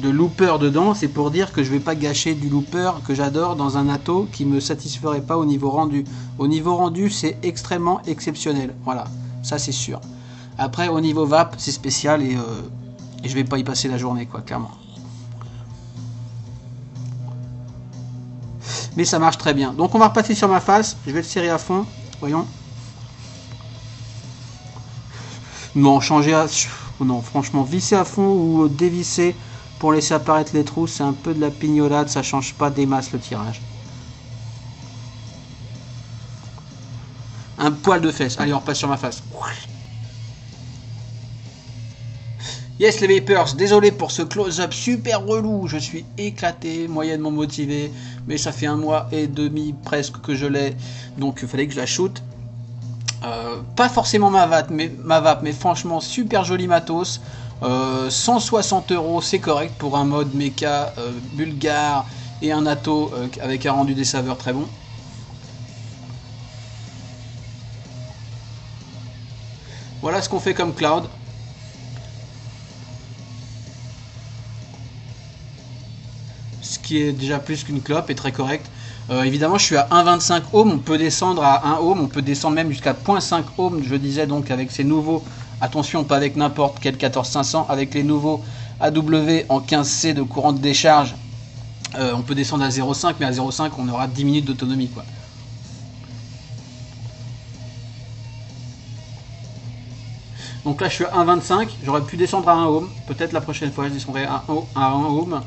looper dedans, c'est pour dire que je vais pas gâcher du looper que j'adore dans un atto qui me satisferait pas au niveau rendu. Au niveau rendu, c'est extrêmement exceptionnel, voilà, ça c'est sûr. Après au niveau vape, c'est spécial et je vais pas y passer la journée quoi, clairement. Mais ça marche très bien. Donc on va repasser sur ma face, je vais le serrer à fond, voyons. Non, changer à... Non, franchement, visser à fond ou dévisser pour laisser apparaître les trous, c'est un peu de la pignolade, ça change pas des masses le tirage. Un poil de fesse. Allez, on repasse sur ma face. Yes les vapers, désolé pour ce close-up super relou, je suis éclaté, moyennement motivé, mais ça fait 1 mois et demi presque que je l'ai, donc il fallait que je la shoot. Pas forcément ma vape, mais franchement super joli matos. 160 €, c'est correct pour un mode méca bulgare et un atto avec un rendu des saveurs très bon. Voilà ce qu'on fait comme cloud. Ce qui est déjà plus qu'une clope et très correct. Évidemment je suis à 1,25 ohms, on peut descendre à 1 ohm, on peut descendre même jusqu'à 0,5 ohm, je disais, donc avec ces nouveaux, attention pas avec n'importe quel 14500, avec les nouveaux AW en 15C de courant de décharge, on peut descendre à 0,5, mais à 0,5 on aura 10 minutes d'autonomie quoi. Donc là je suis à 1,25, j'aurais pu descendre à 1 ohm, peut-être la prochaine fois je descendrai à 1 ohm.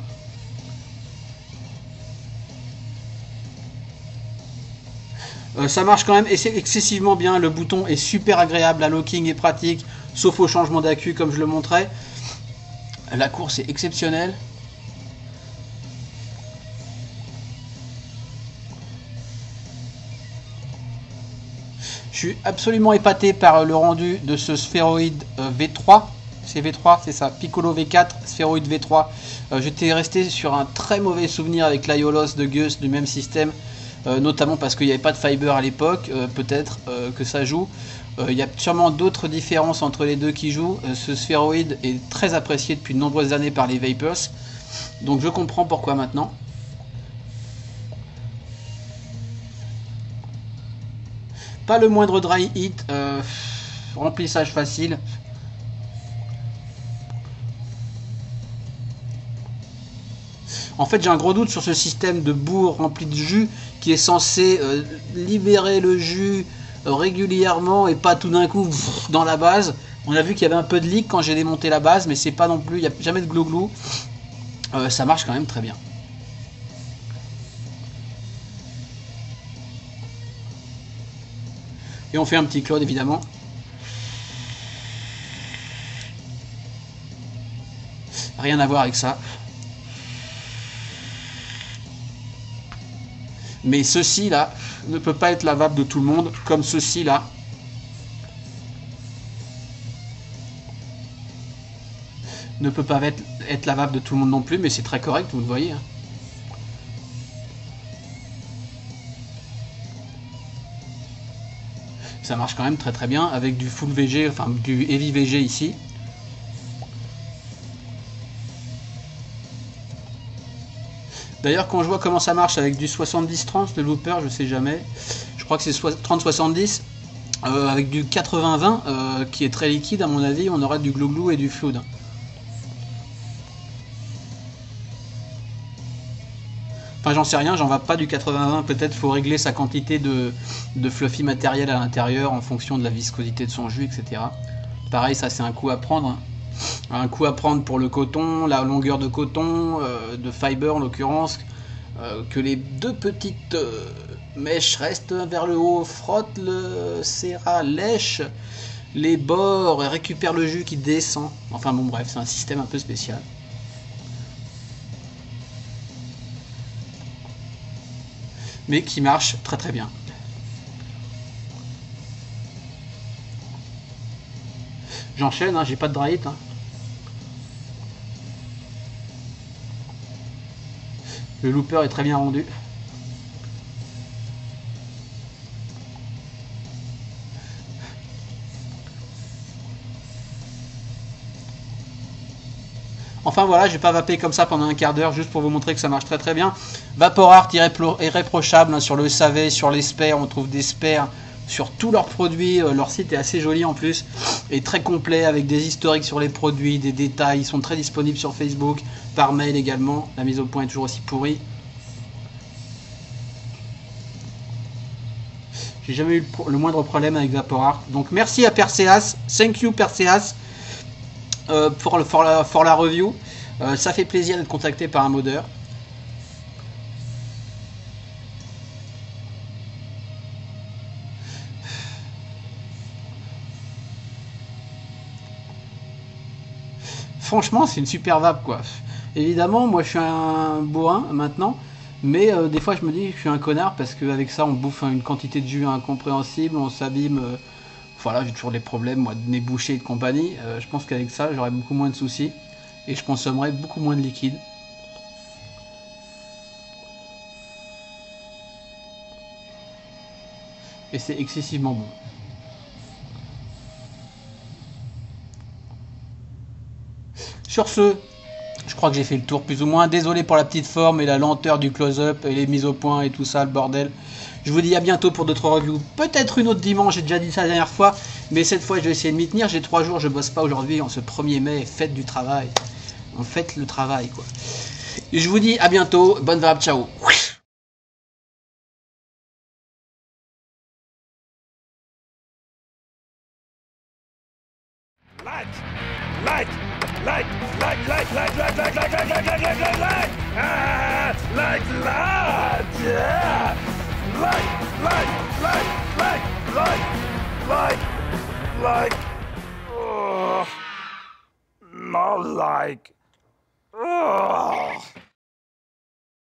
Ça marche quand même et c'est excessivement bien, le bouton est super agréable, la locking est pratique, sauf au changement d'accu comme je le montrais. La course est exceptionnelle. Je suis absolument épaté par le rendu de ce sphéroïde V3. C'est V3, c'est ça, Piccolo V4, sphéroïde V3. J'étais resté sur un très mauvais souvenir avec l'Aiolos de Gus du même système. Notamment parce qu'il n'y avait pas de fiber à l'époque, peut-être que ça joue. Il y a sûrement d'autres différences entre les deux qui jouent. Ce sphéroïde est très apprécié depuis de nombreuses années par les vapers, donc je comprends pourquoi maintenant. Pas le moindre dry hit, remplissage facile. En fait, j'ai un gros doute sur ce système de bourre rempli de jus qui est censé libérer le jus régulièrement et pas tout d'un coup dans la base. On a vu qu'il y avait un peu de leak quand j'ai démonté la base, mais c'est pas non plus, il n'y a jamais de glou-glou. Ça marche quand même très bien. Et on fait un petit cloud évidemment. Rien à voir avec ça. Mais ceci là ne peut pas être la vape de tout le monde, comme ceci là. Ne peut pas être la vape de tout le monde non plus, mais c'est très correct, vous le voyez. Hein. Ça marche quand même très très bien avec du full VG, enfin du heavy VG ici. D'ailleurs, quand je vois comment ça marche avec du 70-30, le looper, je sais jamais. Je crois que c'est 30-70. Avec du 80-20, qui est très liquide, à mon avis, on aura du glou-glou et du fluide. Enfin, j'en sais rien, j'en vais pas du 80-20. Peut-être faut régler sa quantité de fluffy matériel à l'intérieur en fonction de la viscosité de son jus, etc. Pareil, ça c'est un coup à prendre. Un coup à prendre pour le coton, la longueur de coton, de fiber en l'occurrence, que les deux petites mèches restent vers le haut, frotte le serra, lèche les bords et récupère le jus qui descend. Enfin bon bref, c'est un système un peu spécial. Mais qui marche très très bien. J'enchaîne, hein, j'ai pas de dry hit. Hein. Le looper est très bien rendu. Enfin voilà, je vais pas vaper comme ça pendant un quart d'heure juste pour vous montrer que ça marche très très bien. Vapor Art irréprochable, hein, sur le SAV, sur les spares, on trouve des spares sur tous leurs produits. Leur site est assez joli en plus et très complet avec des historiques sur les produits, des détails. Ils sont très disponibles sur Facebook, par mail également. La mise au point est toujours aussi pourrie. J'ai jamais eu le moindre problème avec Vapor Art. Donc merci à Perseas, thank you Perseas. Pour la review. Ça fait plaisir d'être contacté par un modeur. Franchement, c'est une super vape quoi. Évidemment, moi je suis un bourrin maintenant, mais des fois je me dis que je suis un connard parce qu'avec ça on bouffe une quantité de jus incompréhensible, on s'abîme. Voilà, j'ai toujours des problèmes, moi, de nez bouché et de compagnie. Je pense qu'avec ça, j'aurais beaucoup moins de soucis. Et je consommerais beaucoup moins de liquide. Et c'est excessivement bon. Sur ce, je crois que j'ai fait le tour plus ou moins. Désolé pour la petite forme et la lenteur du close-up et les mises au point et tout ça, le bordel. Je vous dis à bientôt pour d'autres reviews. Peut-être une autre dimanche, j'ai déjà dit ça la dernière fois. Mais cette fois, je vais essayer de m'y tenir. J'ai 3 jours, je bosse pas aujourd'hui. En ce 1er mai, fête du travail. On fête le travail, quoi. Et je vous dis à bientôt. Bonne vape, ciao. Not like.